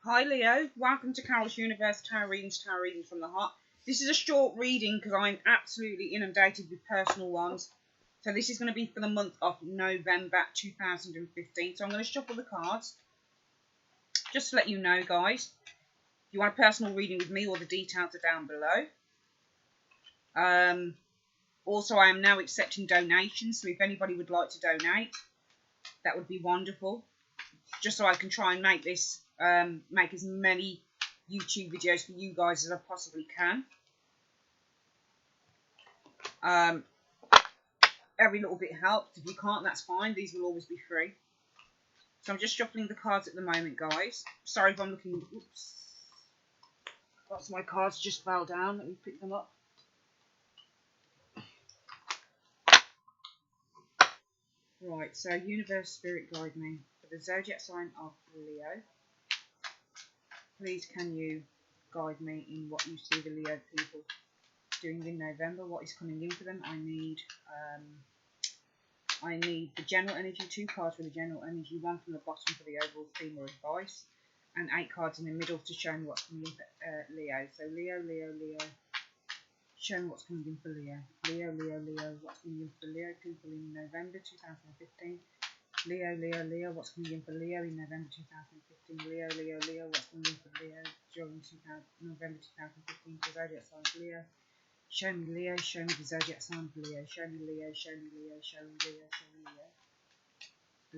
Hi Leo, welcome to Carol's Universe Tarot Readings from the Heart. This is a short reading because I'm absolutely inundated with personal ones. So this is going to be for the month of November 2015. So I'm going to shuffle the cards. Just to let you know, guys, if you want a personal reading with me, all the details are down below. Also, I am now accepting donations, so if anybody would like to donate, that would be wonderful. Just so I can try and make this, make as many YouTube videos for you guys as I possibly can. Every little bit helps. If you can't, that's fine. These will always be free. So I'm just shuffling the cards at the moment, guys. Sorry if I'm looking... Oops. Lots of my cards just fell down. Let me pick them up. Right, so Universe Spirit guide me for the zodiac sign of Leo. Please can you guide me in what you see the Leo people doing in November? What is coming in for them? I need the general energy, 2 cards for the general energy, 1 from the bottom for the overall theme or advice, and 8 cards in the middle to show me what's coming in for Leo. So Leo. Show me what's coming in for Leo. Leo. What's coming in for Leo people in November 2015. Leo. What's coming in for Leo in November 2015. Leo. What's coming in for Leo during November 2015. So zodiac sign of Leo. Show me Leo. Show me the zodiac sign of Leo. Show me Leo. Show me Leo. Show me Leo. Show me Leo.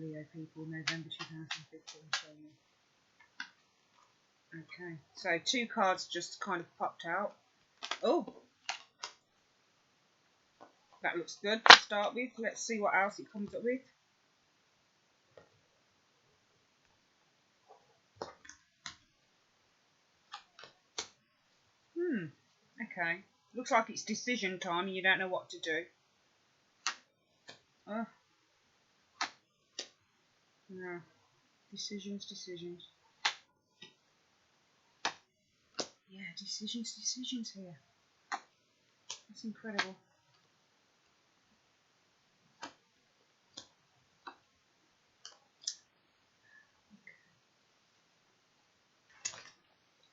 Leo people, November 2015. Show me. Okay, so 2 cards just kind of popped out. Oh! That looks good to start with. Let's see what else it comes up with. Okay. Looks like it's decision time and you don't know what to do. Oh. No. Decisions. Yeah, decisions here. That's incredible.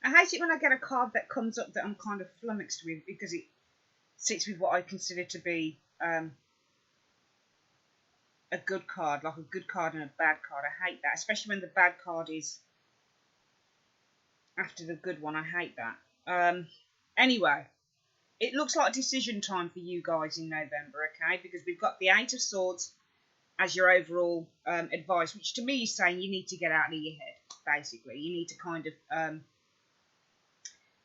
I hate it when I get a card that comes up that I'm kind of flummoxed with because it sits with what I consider to be a good card, like a good card and a bad card. I hate that, especially when the bad card is after the good one. I hate that. Anyway, it looks like decision time for you guys in November, okay? Because we've got the 8 of Swords as your overall advice, which to me is saying you need to get out of your head, basically. You need to kind of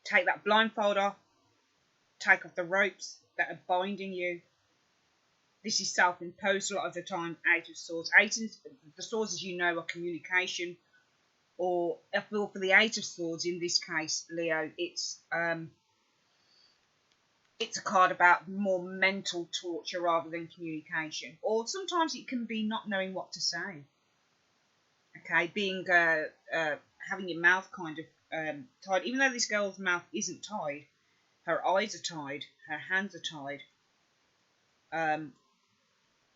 take that blindfold off, take off the ropes that are binding you. This is self-imposed a lot of the time, 8 of Swords. The Swords, as you know, are communication. Or I feel for the 8 of Swords, in this case, Leo, it's a card about more mental torture rather than communication. Or sometimes it can be not knowing what to say. Okay, being having your mouth kind of tied. Even though this girl's mouth isn't tied, her eyes are tied, her hands are tied.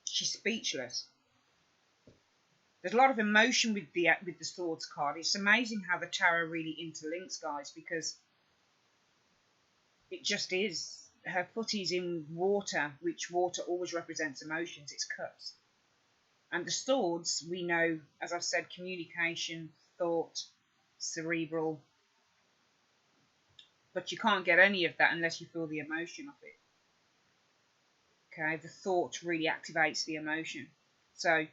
She's speechless. There's a lot of emotion with the Swords card. It's amazing how the tarot really interlinks, guys, because it just is. Her foot is in water, which water always represents emotions. It's cups. And the Swords, we know, as I've said, communication, thought, cerebral. But you can't get any of that unless you feel the emotion of it. Okay, the thought really activates the emotion. So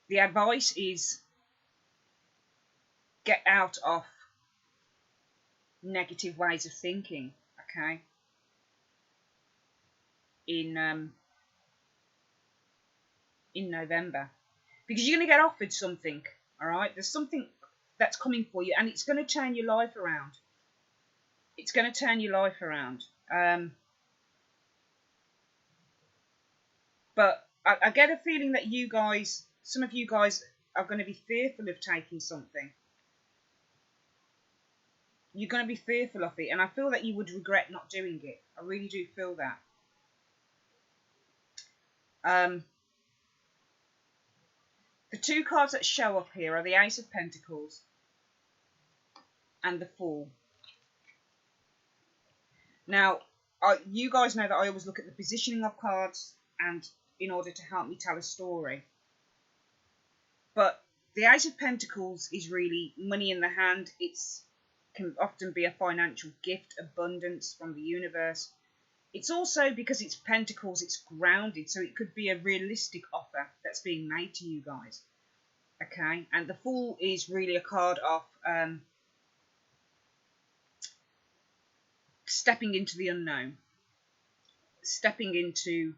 the advice is get out of negative ways of thinking, okay? In November. Because you're going to get offered something, alright? There's something that's coming for you and it's going to turn your life around. It's going to turn your life around. But I get a feeling that you guys, some of you guys are going to be fearful of taking something. You're going to be fearful of it. And I feel that you would regret not doing it. I really do feel that. The 2 cards that show up here are the Ace of Pentacles and the Fool. Now, you guys know that I always look at the positioning of cards and in order to help me tell a story. But the Ace of Pentacles is really money in the hand. It can often be a financial gift, abundance from the universe. It's also, because it's Pentacles, it's grounded, so it could be a realistic offer that's being made to you guys. Okay, and the Fool is really a card of stepping into the unknown, stepping into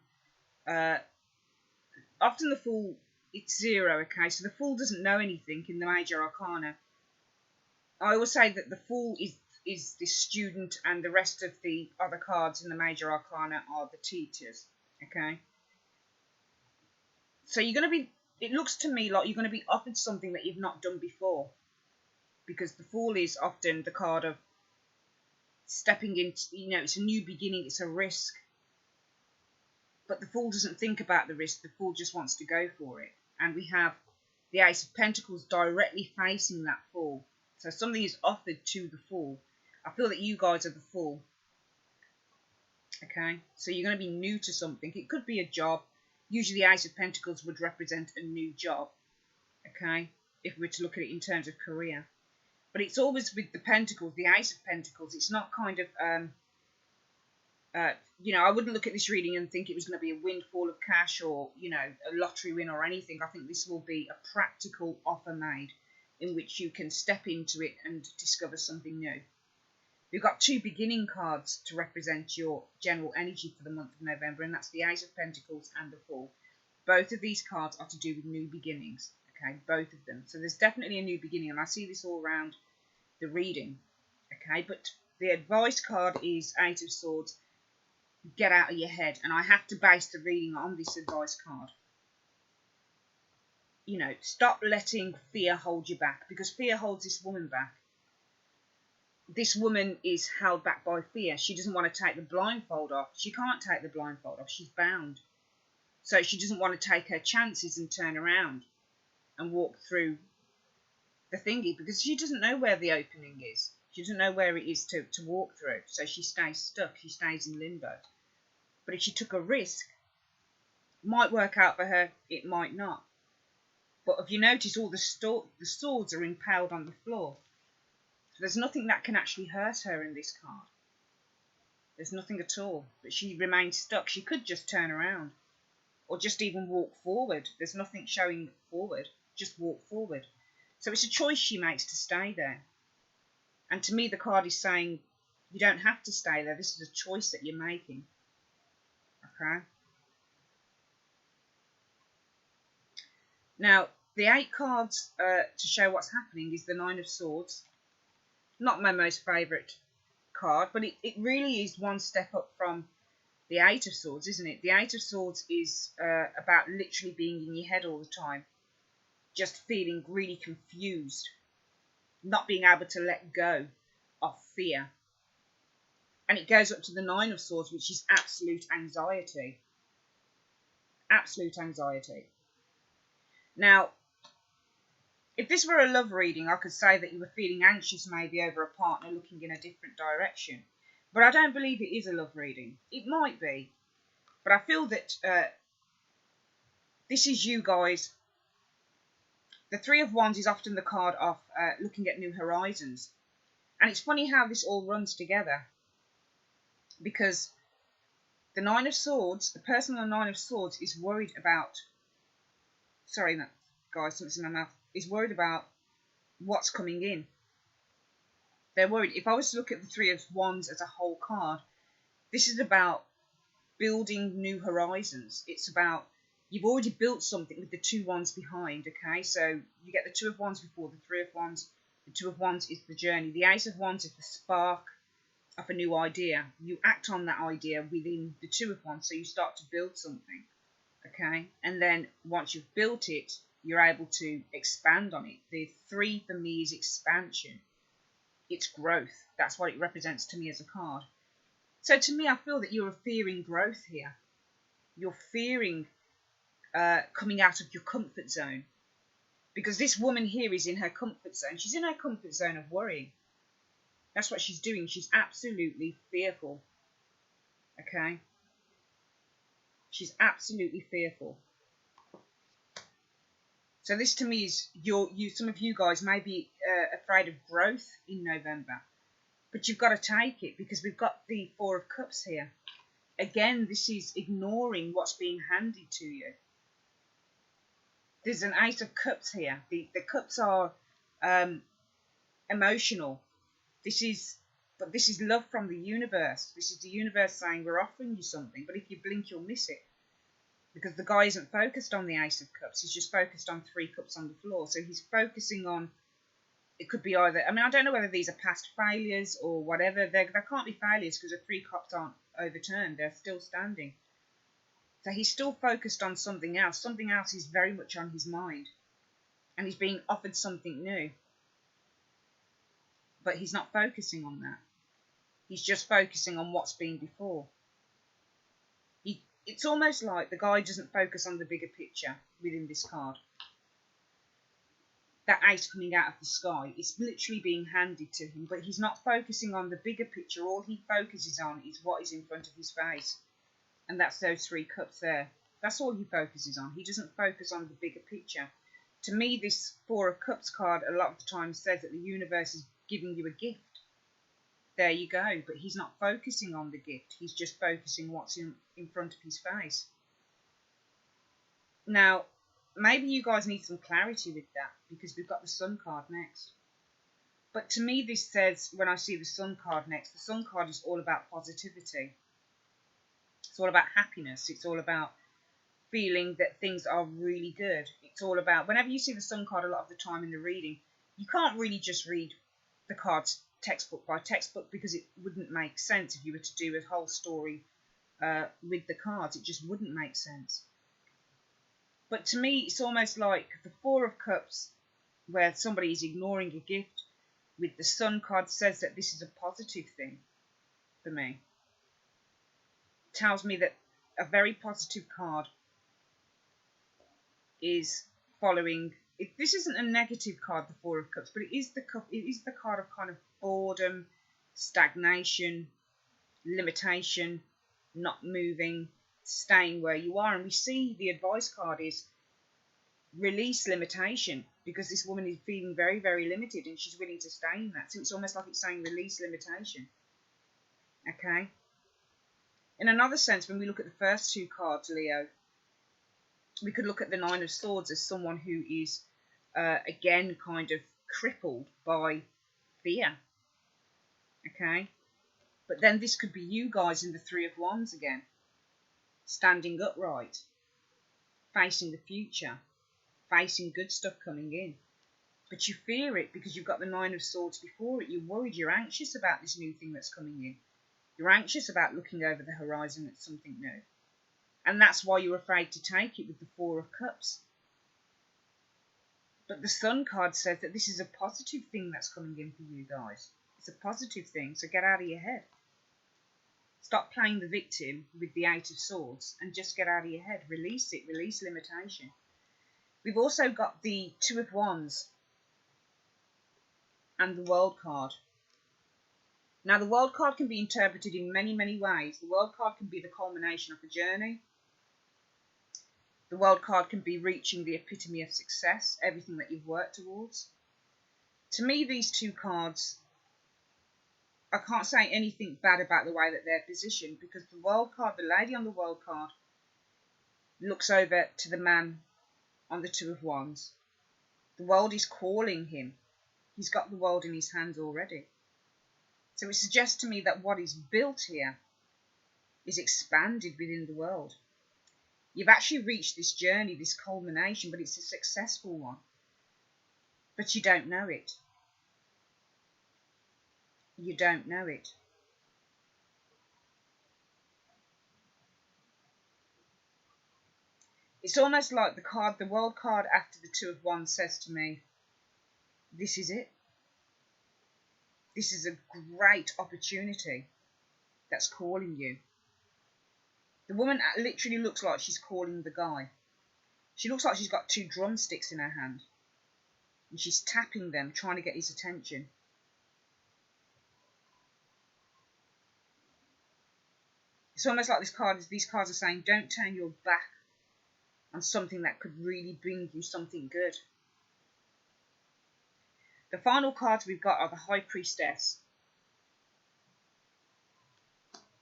often the Fool, it's 0, okay, so the Fool doesn't know anything in the Major Arcana. I always say that the Fool is the student, and the rest of the other cards in the Major Arcana are the teachers, okay. So you're going to be, it looks to me like you're going to be offered something that you've not done before, because the Fool is often the card of stepping into, it's a new beginning, it's a risk. But the Fool doesn't think about the risk, the Fool just wants to go for it. And we have the Ace of Pentacles directly facing that Fool. So something is offered to the Fool. I feel that you guys are the Fool. Okay, so you're going to be new to something. It could be a job. Usually the Ace of Pentacles would represent a new job. Okay, if we were to look at it in terms of career. But it's always with the Pentacles, the Ace of Pentacles. It's not kind of, I wouldn't look at this reading and think it was going to be a windfall of cash or, a lottery win or anything. I think this will be a practical offer made in which you can step into it and discover something new. We've got 2 beginning cards to represent your general energy for the month of November, and that's the Ace of Pentacles and the Fool. Both of these cards are to do with new beginnings. Okay, both of them. So there's definitely a new beginning, and I see this all around the reading. Okay, but the advice card is 8 of Swords. Get out of your head, and I have to base the reading on this advice card. Stop letting fear hold you back, because fear holds this woman back. This woman is held back by fear. She doesn't want to take the blindfold off. She can't take the blindfold off. She's bound. So she doesn't want to take her chances and turn around and walk through the thingy, because she doesn't know where the opening is. She doesn't know where it is to walk through. So she stays stuck. She stays in limbo. But if she took a risk, it might work out for her. It might not. But if you notice, all the swords are impaled on the floor. So there's nothing that can actually hurt her in this card. There's nothing at all. But she remains stuck. She could just turn around. Or just even walk forward. There's nothing showing forward. Just walk forward. So it's a choice she makes to stay there. And to me, the card is saying, you don't have to stay there. This is a choice that you're making. Okay? Now, the 8 cards to show what's happening is the 9 of Swords. Not my most favourite card, but it really is one step up from the 8 of Swords, isn't it? The 8 of Swords is about literally being in your head all the time. Just feeling really confused. Not being able to let go of fear. And it goes up to the 9 of Swords, which is absolute anxiety. Absolute anxiety. Now, if this were a love reading, I could say that you were feeling anxious maybe over a partner looking in a different direction. But I don't believe it is a love reading. It might be. But I feel that this is you guys. The 3 of Wands is often the card of looking at new horizons. And it's funny how this all runs together. Because the 9 of Swords, the person on the 9 of Swords is worried about... Sorry, guys, something's in my mouth. Is worried about what's coming in. They're worried. If I was to look at the 3 of Wands as a whole card, this is about building new horizons. It's about, you've already built something with the 2 Wands behind, okay? So you get the 2 of Wands before the 3 of Wands. The 2 of Wands is the journey. The Ace of Wands is the spark of a new idea. You act on that idea within the 2 of Wands, so you start to build something, okay? And then once you've built it, you're able to expand on it. The 3 for me is expansion. It's growth. That's what it represents to me as a card. So to me, I feel that you're fearing growth here. You're fearing coming out of your comfort zone. Because this woman here is in her comfort zone. She's in her comfort zone of worrying. That's what she's doing. She's absolutely fearful. Okay? She's absolutely fearful. So this to me is some of you guys may be afraid of growth in November. But you've got to take it because we've got the Four of Cups here. Again, this is ignoring what's being handed to you. There's an Ace of Cups here. The cups are emotional. This is love from the universe. This is the universe saying we're offering you something, but if you blink, you'll miss it. Because the guy isn't focused on the Ace of Cups. He's just focused on 3 cups on the floor. So he's focusing on, it could be either, I don't know whether these are past failures or whatever. There can't be failures because the 3 cups aren't overturned. They're still standing. So he's still focused on something else. Something else is very much on his mind. And he's being offered something new. But he's not focusing on that. He's just focusing on what's been before. It's almost like the guy doesn't focus on the bigger picture within this card. That ace coming out of the sky, it's literally being handed to him, but he's not focusing on the bigger picture. All he focuses on is what is in front of his face. And that's those 3 cups there. That's all he focuses on. He doesn't focus on the bigger picture. To me, this 4 of Cups card a lot of the time says that the universe is giving you a gift. There you go. But he's not focusing on the gift. He's just focusing what's in front of his face. Now, maybe you guys need some clarity with that because we've got the Sun card next. But to me, this says, when I see the Sun card next, the Sun card is all about positivity. It's all about happiness. It's all about feeling that things are really good. It's all about, whenever you see the Sun card a lot of the time in the reading, you can't really just read the cards textbook by textbook because it wouldn't make sense if you were to do a whole story with the cards. It just wouldn't make sense. But to me, it's almost like the 4 of Cups, where somebody is ignoring a gift, with the Sun card says that this is a positive thing for me. It tells me that a very positive card is following. This isn't a negative card, the 4 of Cups, but it is the card of kind of boredom, stagnation, limitation, not moving, staying where you are. And we see the advice card is release limitation, because this woman is feeling very, very limited and she's willing to stay in that. So it's almost like it's saying release limitation. Okay? In another sense, when we look at the first 2 cards, Leo, we could look at the 9 of Swords as someone who is, again, kind of crippled by fear. Okay? But then this could be you guys in the 3 of Wands again. Standing upright. Facing the future. Facing good stuff coming in. But you fear it because you've got the 9 of Swords before it. You're worried. You're anxious about this new thing that's coming in. You're anxious about looking over the horizon at something new. And that's why you're afraid to take it with the 4 of Cups. But the Sun card says that this is a positive thing that's coming in for you guys. It's a positive thing, so get out of your head. Stop playing the victim with the 8 of Swords and just get out of your head. Release it. Release limitation. We've also got the 2 of Wands and the World card. Now, the World card can be interpreted in many, many ways. The World card can be the culmination of a journey. The World card can be reaching the epitome of success, everything that you've worked towards. To me, these 2 cards, I can't say anything bad about the way that they're positioned, because the World card, the lady on the World card, looks over to the man on the 2 of Wands. The world is calling him. He's got the world in his hands already. So it suggests to me that what is built here is expanded within the world. You've actually reached this journey, this culmination, but it's a successful one. But you don't know it. You don't know it. It's almost like the World card after the 2 of Wands says to me, this is it. This is a great opportunity that's calling you. The woman literally looks like she's calling the guy. She looks like she's got 2 drumsticks in her hand. And she's tapping them, trying to get his attention. It's almost like these cards are saying, don't turn your back on something that could really bring you something good. The final cards we've got are the High Priestess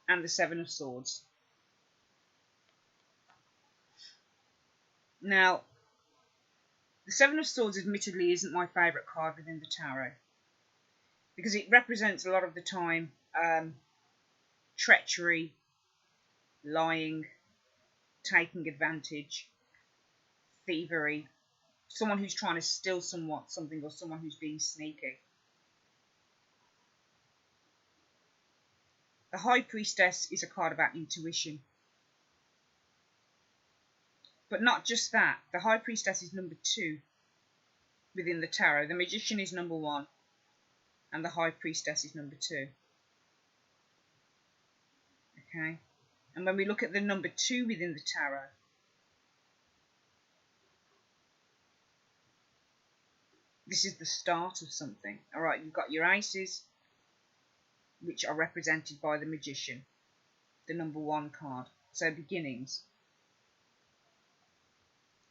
and the Seven of Swords. Now, the Seven of Swords admittedly isn't my favourite card within the tarot, because it represents a lot of the time treachery, lying, taking advantage, thievery, someone who's trying to steal something, or someone who's being sneaky. The High Priestess is a card about intuition. But not just that. The High Priestess is number 2 within the tarot. The Magician is number 1 and the High Priestess is number 2. Okay? And when we look at the number 2 within the tarot, this is the start of something. Alright, you've got your aces, which are represented by the Magician, the number 1 card. So beginnings.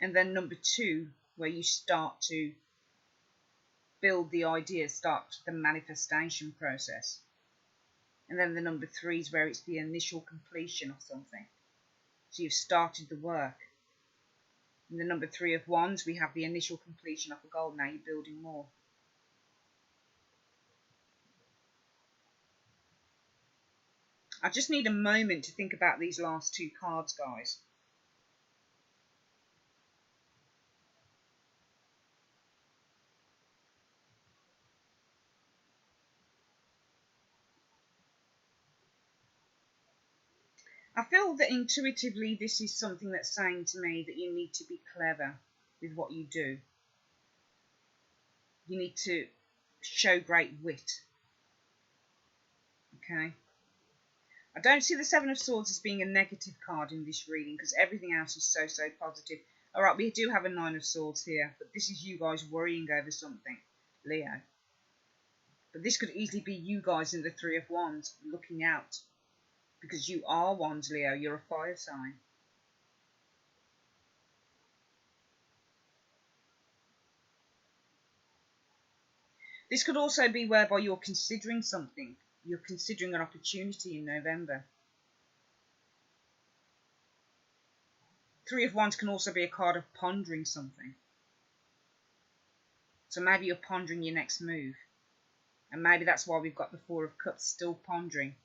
And then number 2, where you start to build the idea, start the manifestation process. And then the number 3 is where it's the initial completion of something. So you've started the work. In the number 3 of Wands, we have the initial completion of a goal. Now you're building more. I just need a moment to think about these last 2 cards, guys. I feel that intuitively this is something that's saying to me that you need to be clever with what you do. You need to show great wit. Okay? I don't see the Seven of Swords as being a negative card in this reading, because everything else is so positive. Alright, we do have a Nine of Swords here, but this is you guys worrying over something, Leo. But this could easily be you guys in the Three of Wands looking out. Because you are Wands, Leo. You're a fire sign. This could also be whereby you're considering something. You're considering an opportunity in November. Three of Wands can also be a card of pondering something. So maybe you're pondering your next move. And maybe that's why we've got the Four of Cups, still pondering.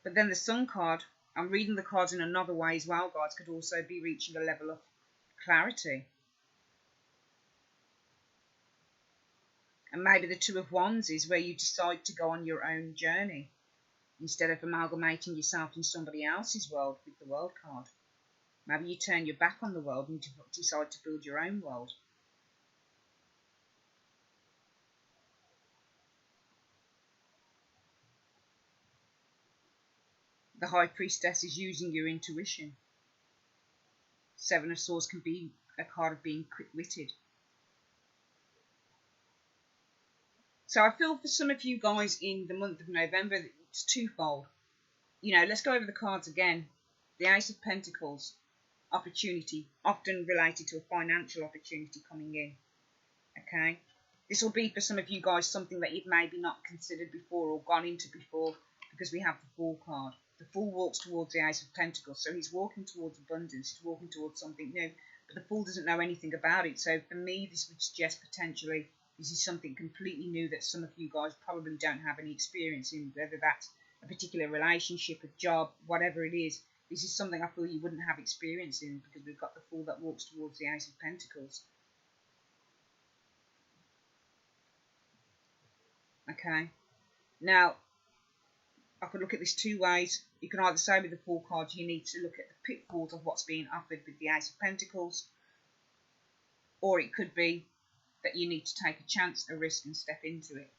But then the Sun card, I'm reading the cards in another way as well, guys, could also be reaching a level of clarity. And maybe the Two of Wands is where you decide to go on your own journey instead of amalgamating yourself in somebody else's world with the World card. Maybe you turn your back on the world and decide to build your own world. The High Priestess is using your intuition. Seven of Swords can be a card of being quick-witted. So I feel for some of you guys in the month of November, it's twofold. You know, let's go over the cards again. The Ace of Pentacles, opportunity, often related to a financial opportunity coming in. Okay? This will be for some of you guys something that you've maybe not considered before or gone into before, because we have the Fool card. The Fool walks towards the Ace of Pentacles, so he's walking towards abundance, he's walking towards something new, but the Fool doesn't know anything about it. So for me, this would suggest potentially this is something completely new that some of you guys probably don't have any experience in, whether that's a particular relationship, a job, whatever it is. This is something I feel you wouldn't have experience in, because we've got the Fool that walks towards the Ace of Pentacles. Okay, now I could look at this two ways. You can either say with the Fool card you need to look at the pitfalls of what's being offered with the Ace of Pentacles, or it could be that you need to take a chance, a risk, and step into it.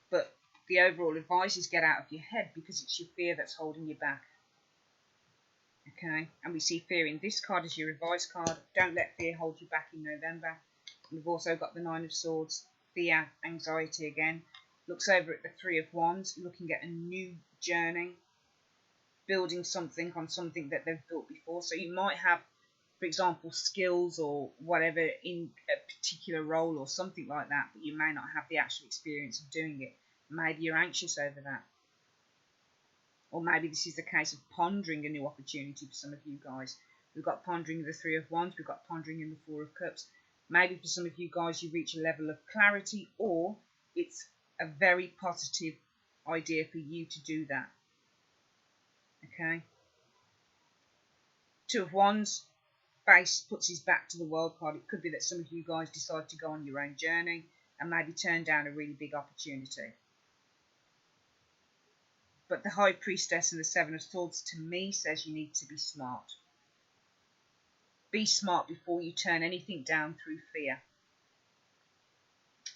But the overall advice is get out of your head, because it's your fear that's holding you back. Okay, and we see fear in this card as your advice card. Don't let fear hold you back in November. We've also got the Nine of Swords. fear, anxiety again. Looks over at the Three of Wands, looking at a new journey, building something on something that they've built before. So you might have, for example, skills or whatever in a particular role or something like that, but you may not have the actual experience of doing it. Maybe you're anxious over that. Or maybe this is the case of pondering a new opportunity for some of you guys. We've got pondering in the Three of Wands, we've got pondering in the Four of Cups. Maybe for some of you guys you reach a level of clarity, or it's a very positive idea for you to do that. Okay? Two of Wands, face puts his back to the world card. It could be that some of you guys decide to go on your own journey and maybe turn down a really big opportunity. But the High Priestess and the Seven of Swords to me says you need to be smart. Be smart before you turn anything down through fear.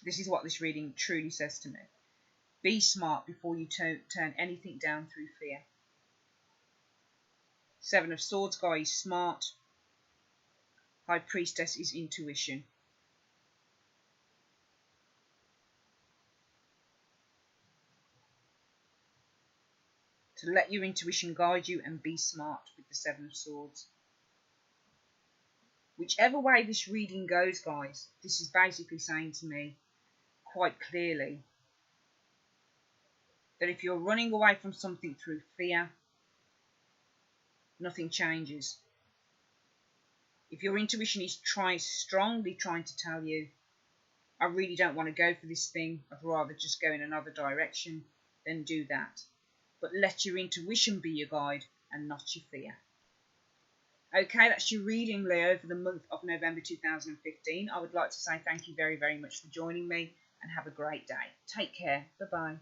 This is what this reading truly says to me. Be smart before you turn anything down through fear. Seven of Swords guy is smart. High Priestess is intuition. So let your intuition guide you and be smart with the Seven of Swords. Whichever way this reading goes, guys, this is basically saying to me quite clearly that if you're running away from something through fear, nothing changes. If your intuition is strongly trying to tell you, I really don't want to go for this thing, I'd rather just go in another direction, then do that. But let your intuition be your guide and not your fear. Okay, that's your reading, Leo, for the month of November 2015. I would like to say thank you very, very much for joining me and have a great day. Take care. Bye-bye.